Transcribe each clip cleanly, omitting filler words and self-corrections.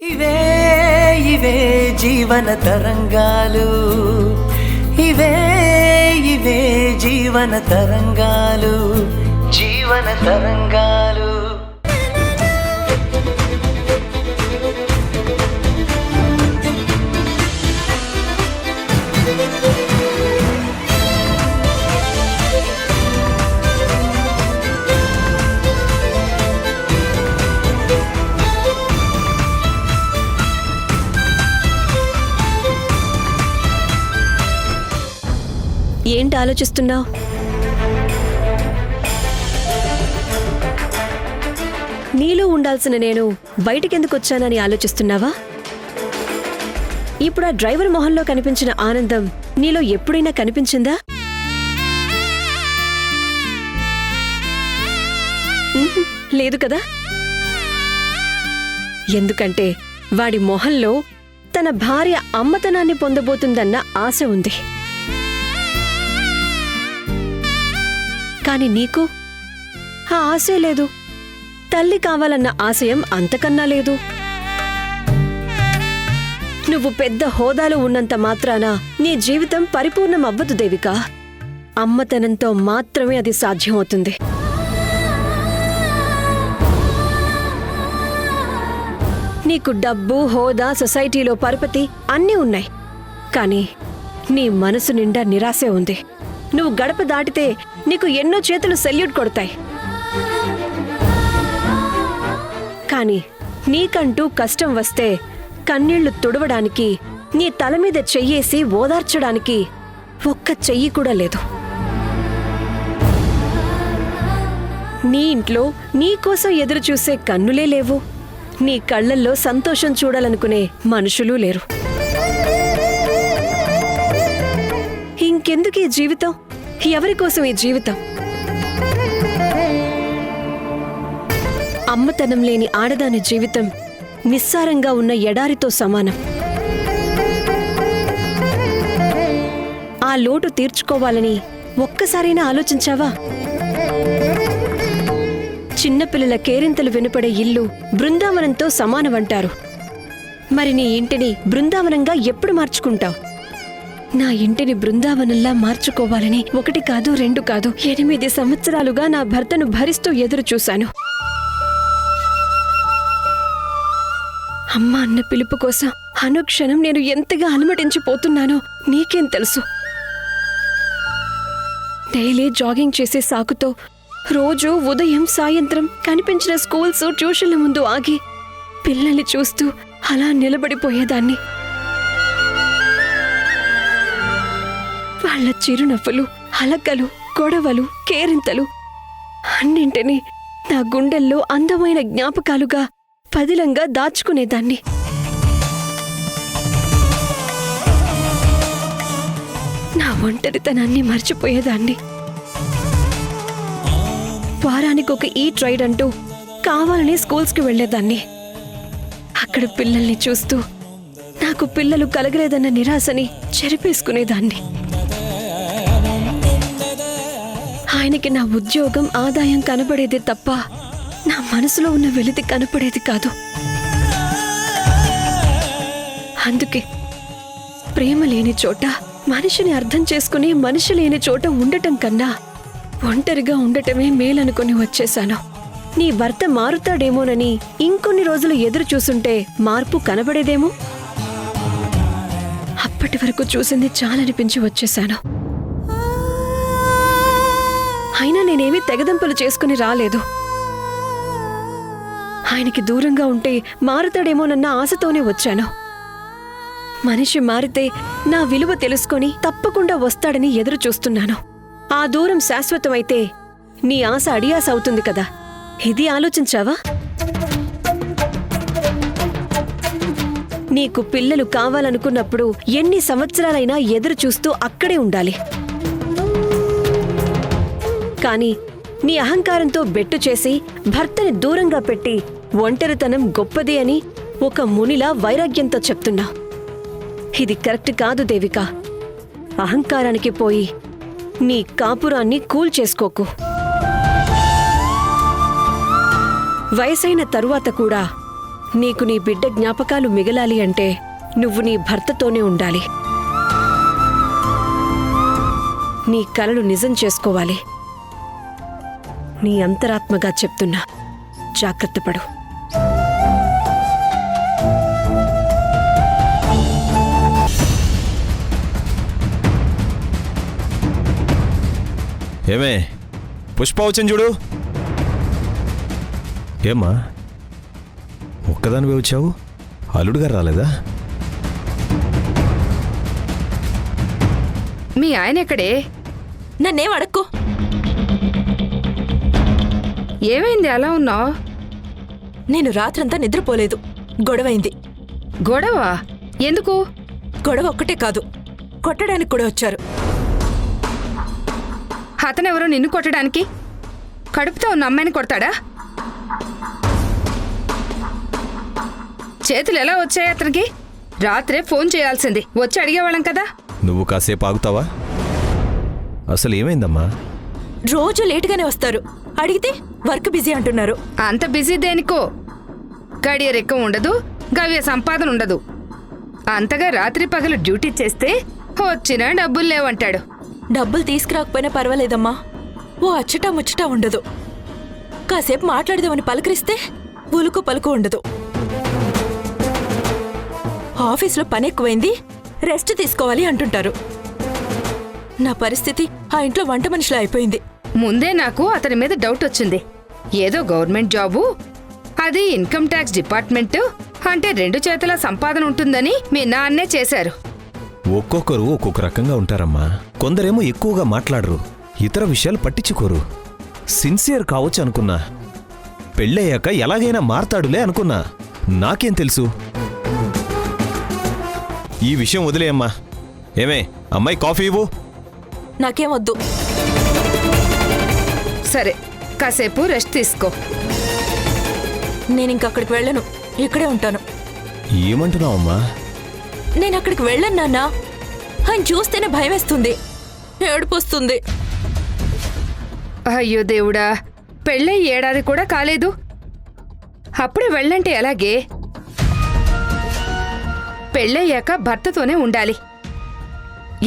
ఇవే ఇవే జీవన తరంగాలు, ఇవే ఇవే జీవన తరంగాలు, జీవన తరంగాలు. ఏంటి ఆలోచిస్తున్నావు? నీలో ఉండాల్సిన నేను బయటికెందుకు వచ్చానని ఆలోచిస్తున్నావా? ఇప్పుడు ఆ డ్రైవర్ మొహంలో కనిపించిన ఆనందం నీలో ఎప్పుడైనా కనిపించిందా? లేదు కదా. ఎందుకంటే వాడి మొహంలో తన భార్య అమ్మతనాన్ని పొందబోతుందన్న ఆశ ఉంది. కాని నీకు ఆ ఆశే లేదు. తల్లి కావాలన్న ఆశయం అంతకన్నా లేదు. నువ్వు పెద్ద హోదాలో ఉన్నంత మాత్రాన నీ జీవితం పరిపూర్ణం అవ్వదు దేవిక. అమ్మతనంతో మాత్రమే అది సాధ్యమవుతుంది. నీకు డబ్బు, హోదా, సొసైటీలో పరపతి అన్నీ ఉన్నాయి. కాని నీ మనసు నిండా నిరాశే ఉంది. నువ్వు గడప దాటితే నీకు ఎన్నో చేతులు సెల్యూట్ కొడతాయి. కాని నీకంటూ కష్టం వస్తే కన్నీళ్లు తుడవడానికి, నీ తల మీద చెయ్యేసి ఓదార్చడానికి ఒక్క చెయ్యి కూడా లేదు. నీ ఇంట్లో నీకోసం ఎదురుచూసే కన్నులే లేవు. నీ కళ్లల్లో సంతోషం చూడాలనుకునే మనుషులూ లేరు. ఇంకెందుకు ఈ జీవితం? ఎవరికోసం ఈ జీవితం? అమ్మతనం లేని ఆడదాని జీవితం నిస్సారంగా ఉన్న ఎడారితో సమానం. ఆ లోటు తీర్చుకోవాలని ఒక్కసారైనా ఆలోచించావా? చిన్నపిల్లల కేరింతలు వినపడే ఇల్లు బృందావనంతో సమానమంటారు. మరి నీ ఇంటిని బృందావనంగా ఎప్పుడు మార్చుకుంటావు? నా ఇంటిని బృందావనంలా మార్చుకోవాలని 1 కాదు 2 కాదు 8 సంవత్సరాలుగా నా భర్తను భరిస్తూ ఎదురు చూశాను. అమ్మ అన్న పిలుపు కోసం అనుక్షణం నేను ఎంతగా అలమటించిపోతున్నానో నీకేం తెలుసు? డైలీ జాగింగ్ చేసే సాకుతో రోజు ఉదయం సాయంత్రం కనిపించిన స్కూల్స్, ట్యూషన్ల ముందు ఆగి పిల్లల్ని చూస్తూ అలా నిలబడిపోయేదాన్ని. వాళ్ళ చిరునవ్వులు, అలకలు, గొడవలు, కేరింతలు అన్నింటినీ నా గుండెల్లో అందమైన జ్ఞాపకాలుగా పదిలంగా దాచుకునేదాన్ని. నా ఒంటరితనాన్ని మర్చిపోయేదాన్ని. వారానికి ఒక ఈట్ రైడ్ అంటూ కావాలని స్కూల్స్కి వెళ్లేదాన్ని. అక్కడ పిల్లల్ని చూస్తూ నాకు పిల్లలు కలగలేదన్న నిరాశని చెరిపేసుకునేదాన్ని. ఆయనకి నా ఉద్యోగం, ఆదాయం కనపడేది తప్ప నా మనసులో ఉన్న వెలితి కనపడేది కాదు. అందుకే ప్రేమ లేని చోట, మనిషిని అర్థం చేసుకుని మనిషి లేని చోట ఉండటం కన్నా ఒంటరిగా ఉండటమే మేలనుకుని వచ్చేశాను. నీ భర్త మారుతాడేమోనని ఇంకొన్ని రోజులు ఎదురు చూసుంటే మార్పు కనబడేదేమో. అప్పటి వరకు చూసింది చాలనిపించి వచ్చేశాను. అయినా నేనేమీ తెగదంపులు చేసుకుని రాలేదు. ఆయనకి దూరంగా ఉంటే మారుతాడేమోనన్న ఆశతోనే వచ్చాను. మనిషి మారితే నా విలువ తెలుసుకొని తప్పకుండా వస్తాడని ఎదురు చూస్తున్నాను. ఆ దూరం శాశ్వతమైతే నీ ఆశ అడియాస అవుతుంది కదా. ఇది ఆలోచించావా? నీకు పిల్లలు కావాలనుకున్నప్పుడు ఎన్ని సంవత్సరాలైనా ఎదురు చూస్తూ అక్కడే ఉండాలి. కాని నీ అహంకారంతో బెట్టు చేసి భర్తని దూరంగా పెట్టి ఒంటరితనం గొప్పది అని ఒక మునిలా వైరాగ్యంతో చెప్తున్నావు. ఇది కరెక్ట్ కాదు దేవిక. అహంకారానికి పోయి నీ కాపురాన్ని కూల్చేసుకోకు. వయసైన తరువాత కూడా నీకు నీ బిడ్డ జ్ఞాపకాలు మిగలాలి అంటే నువ్వు నీ భర్తతోనే ఉండాలి. నీ కలలు నిజం చేసుకోవాలి. నీ అంతరాత్మగా చెప్తున్నా, జాగ్రత్తపడు. ఏమే పుష్ప వచ్చింది చూడు. ఏమ్మా ఒక్కదానివే వచ్చావు? అల్లుడు గారు రాలేదా? మీ ఆయన ఎక్కడే? నన్నేం అడక్కు. ఏమైంది అలా ఉన్నావు? నేను రాత్రంతా నిద్రపోలేదు. గొడవైంది. గొడవ ఎందుకు? గొడవ ఒక్కటే కాదు, కొట్టడానికి కూడా వచ్చారు. అతనెవరో నిన్ను కొట్టడానికి? కడుపుతో ఉన్న అమ్మాయిని కొడతాడా? చేతులు ఎలా వచ్చాయి అతనికి? రాత్రే ఫోన్ చేయాల్సింది, వచ్చి అడిగేవాళ్ళం కదా. నువ్వు కాసేపు ఆగుతావా? అసలు ఏమైందమ్మా? రోజు లేటుగానే వస్తారు. అడిగితే వర్క్ బిజీ అంటున్నారు. అంత బిజీ దేనికో? గడియ రెక్క ఉండదు, గవ్య సంపాదన ఉండదు. అంతగా రాత్రి పగలు డ్యూటీ చేస్తే వచ్చినా డబ్బులు లేవంటాడు. డబ్బులు తీసుకురాకపోయినా పర్వాలేదమ్మా, ఓ అచ్చటా ముచ్చటా ఉండదు. కాసేపు మాట్లాడదామని పలకరిస్తే ఉలుకు పలుకు ఉండదు. ఆఫీస్లో పని ఎక్కువైంది, రెస్ట్ తీసుకోవాలి అంటుంటారు. నా పరిస్థితి ఆ ఇంట్లో వంట మనిషిలా అయిపోయింది. ముందే నాకు అతని మీద డౌట్ వచ్చింది. ఏదో గవర్నమెంట్ జాబు, అది ఇన్కమ్ ట్యాక్స్ డిపార్ట్మెంట్ అంటే 2 చేతుల సంపాదన ఉంటుందని మీ నాన్నే చేశారు. ఒక్కొక్కరు ఒక్కొక్క రకంగా ఉంటారమ్మా. కొందరేమో ఎక్కువగా మాట్లాడరు, ఇతర విషయాలు పట్టించుకోరు. సిన్సియర్ కావచ్చు అనుకున్నా, పెళ్ళయ్యాక ఎలాగైనా మారతాడులే అనుకున్నా. నాకేం తెలుసు? ఈ విషయం వదిలేయమ్మా. ఏమే అమ్మాయి కాఫీ ఇవ్వు. నాకేమొద్దు. సరే, కాసేపు రెస్ట్ తీసుకో. నేనింకక్కడికి వెళ్ళను, ఇక్కడే ఉంటాను. ఏమంటున్నావమ్మా? నేనక్కడికి వెళ్ళను నాన్నా. ఆయన చూస్తేనే భయమేస్తుంది, ఏడుపొస్తుంది. అయ్యో దేవుడా, పెళ్ళై ఏడాది కూడా కాలేదు, అప్పుడే వెళ్ళంటే ఎలాగే? పెళ్ళయ్యాక భర్తతోనే ఉండాలి.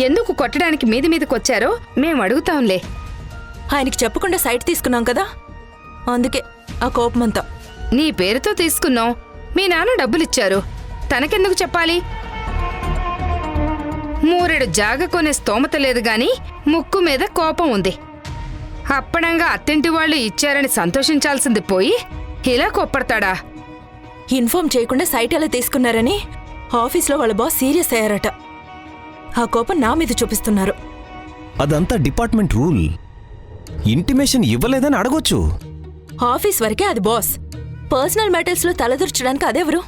ఎందుకు కొట్టడానికి మీదికొచ్చారో మేము అడుగుతాంలే. ఆయనకి చెప్పకుండా సైట్ తీసుకున్నాం కదా, అందుకే ఆ కోపమంతా. నీ పేరుతో తీసుకున్నాం, మీ నాన్న డబ్బులిచ్చారు, తనకెందుకు చెప్పాలి? మూరెడు జాగ కొనే స్తోమత లేదు గాని ముక్కు మీద కోపం ఉంది. అప్పడంగా అత్తింటి వాళ్ళు ఇచ్చారని సంతోషించాల్సింది పోయి ఇలా కోప్పడతాడా? ఇన్ఫార్మ్ చేయకుండా సైట్ ఎలా తీసుకున్నారని ఆఫీస్లో వాళ్ళ బాస్ సీరియస్ అయ్యారట. ఆ కోపం నా మీద చూపిస్తున్నారు. అదంతా డిపార్ట్మెంట్ రూల్. ఇంటిమేషన్ ఇవ్వలేదని అడగొచ్చు. ఆఫీస్ వరకే అది బాస్. పర్సనల్ మ్యాటర్స్లో తలదూర్చడానికి అదెవరు?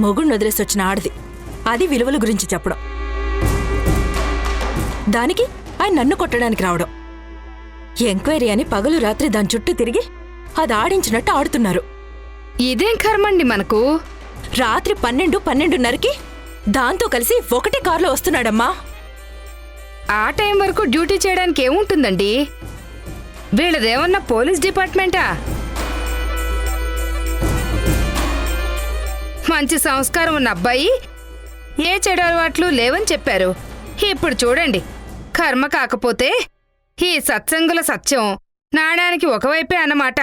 మొగుడిని వదిలేసి వచ్చిన ఆడది, అది విలువల గురించి చెప్పడం. దానికి ఆయన నన్ను కొట్టడానికి రావడం. ఎంక్వైరీ అని పగలు రాత్రి దాని చుట్టూ తిరిగి అది ఆడించినట్టు ఆడుతున్నారు. ఇదేం కర్మండి మనకు? రాత్రి 12:30కి దాంతో కలిసి ఒకటే కారులో వస్తున్నాడమ్మా. ఆ టైం వరకు డ్యూటీ చేయడానికి ఏముంటుందండి? వీళ్ళదేమన్నా పోలీస్ డిపార్ట్మెంటా? మంచి సంస్కారం ఉన్న అబ్బాయి, ఏ చెడు అలవాట్లు లేవని చెప్పారు. ఇప్పుడు చూడండి, కర్మ కాకపోతే ఈ సత్సంగుల సత్యం నాణానికి ఒకవైపే అన్నమాట.